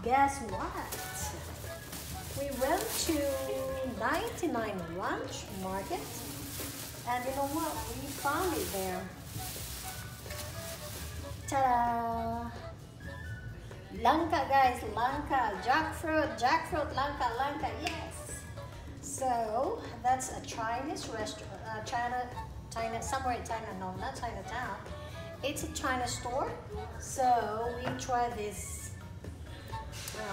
Guess what? We went to 99 Lunch Market, and you know what? We found it there. Ta-da! Langka, guys, langka, jackfruit, langka, yes. So that's a Chinese restaurant, China, somewhere in China. No, not Chinatown. It's a China store. So we try this.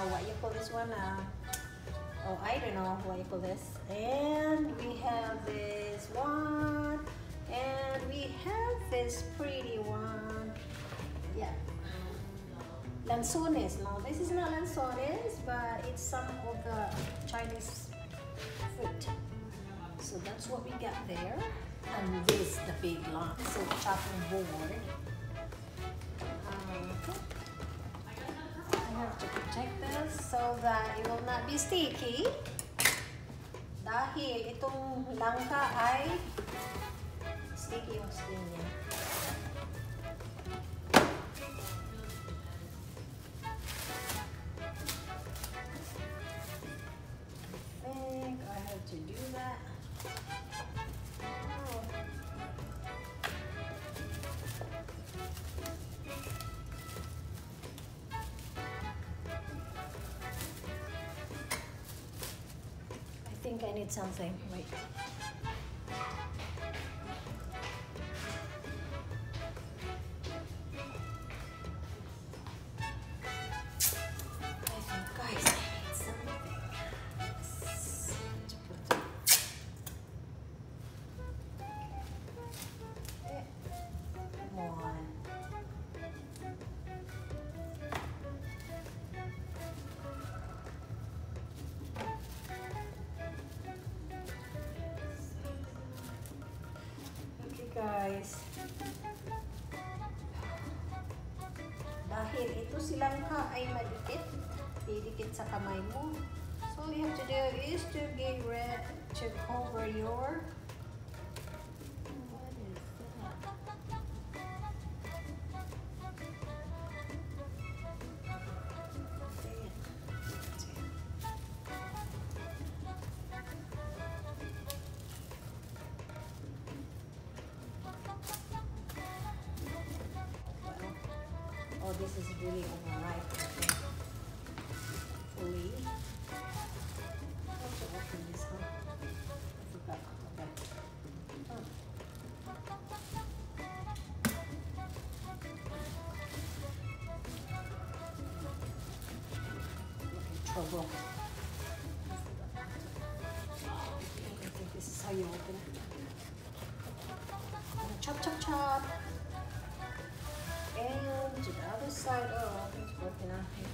What you call this one? Oh, I don't know what you call this. And we have this one, and we have this pretty one. Yeah, lanzones. No, this is not lanzones, but it's some of the Chinese food. So that's what we got there. And this, the big long silk chopping board. I have to protect this so that it will not be sticky. Dahil itong langka ay sticky yung skin niya. I think I have to do that. I think I need something. Wait. I think, guys, I need something. Come on. Guys, dahil ito silang ay madikit, didikit sa kamay mo. So all you have to do is to get rid to cover your, what is that? Oh, this is really overripe. Fully. I have to open this, huh? I forgot. Okay. Trouble. I think this is how you open it. Chop, chop, chop. And to the other side. Oh, it's working out here.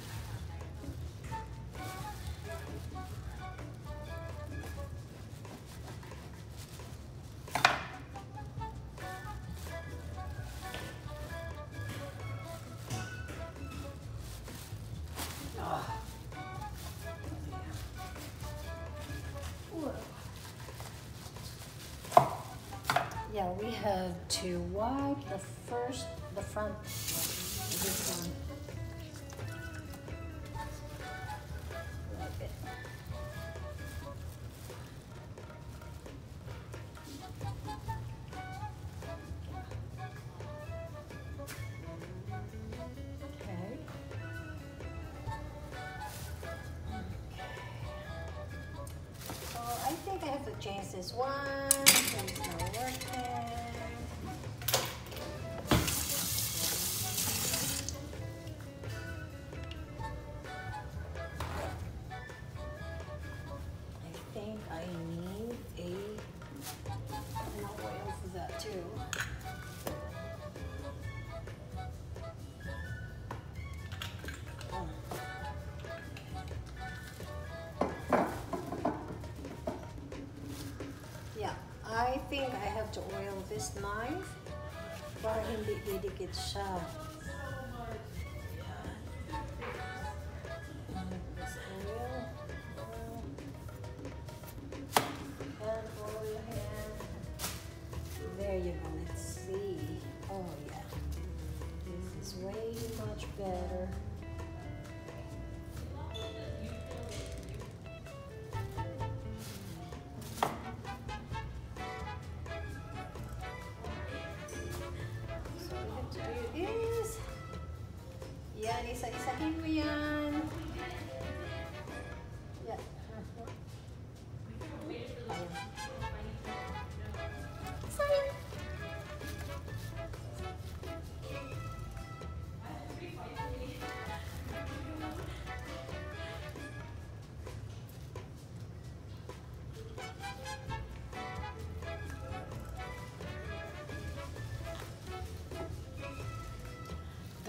Yeah, we have to wipe the front, this one. Wipe it. Okay. So I think I have to change this one. It's not working. I need a, and I'll oil for that too. Yeah, I think I I have to oil this knife para hindi didikit siya. This oil. And oil here. There you go. Let's see. Oh yeah. This is way much better. Yan, isa-isahin mo yan. Yan. Isahin.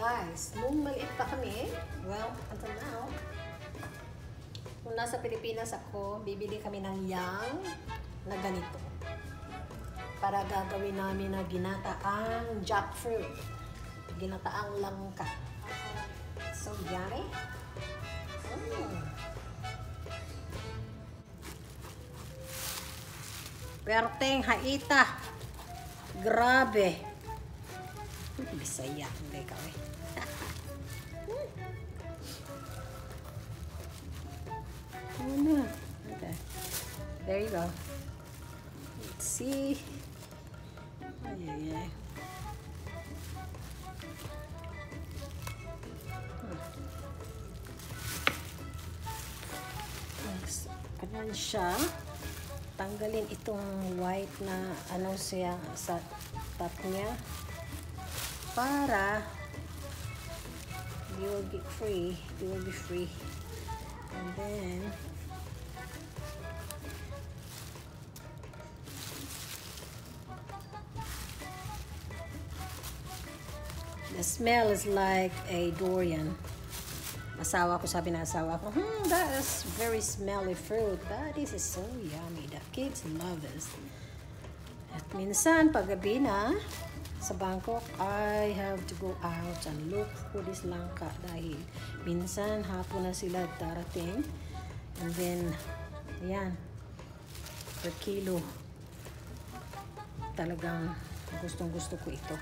Guys, nung maliit pa kami, well, until now, kung nasa Pilipinas ako, bibili kami ng yang na ganito. Para gagawin namin na ginataang jackfruit. Ginataang langka. So, yummy. Perteng haita. Grabe. Bisaya. Hindi ka eh. Okay. There you go. Let's see. Ay. Ganyan siya. Tanggalin itong white na ano siya sa top niya para you will be free. You will be free. And then the smell is like a durian. Asawa ko, sabi na asawa ko, that is very smelly fruit, but this is so yummy. The kids love this. At minsan, paggabi na, sa Bangkok, I have to go out and look for this langka dahil minsan hapon na sila darating. And then, ayan, per kilo. Talagang gustong-gusto ko ito.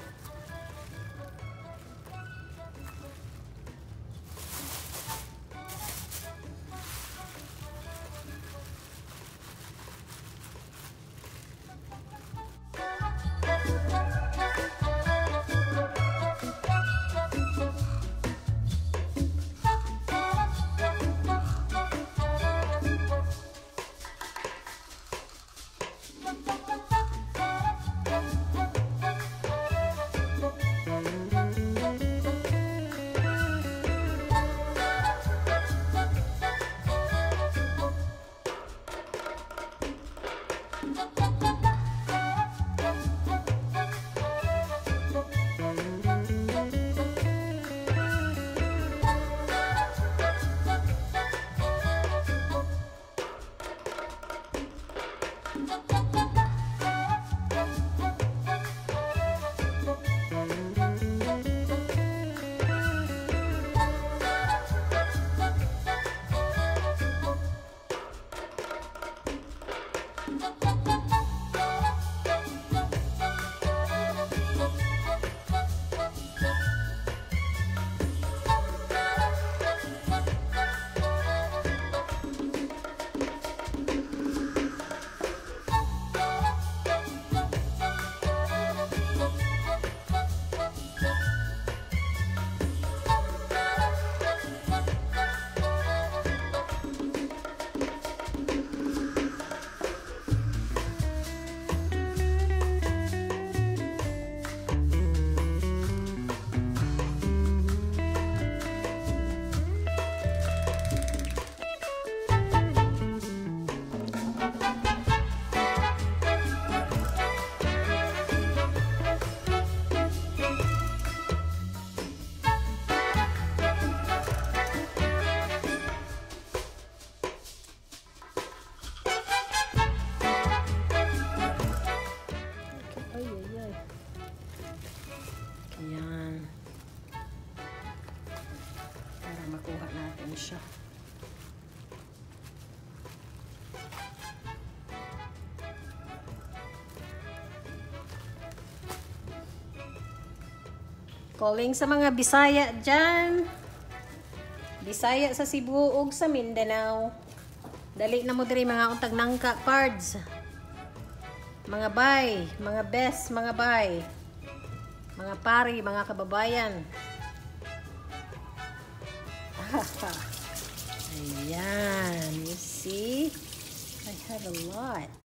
siya. Calling sa mga Bisaya dyan. Bisaya sa Cebu ug sa Mindanao. Dali na mo diri mga untag nangka cards. Mga bay, mga best, mga bay. Mga pari, mga kababayan.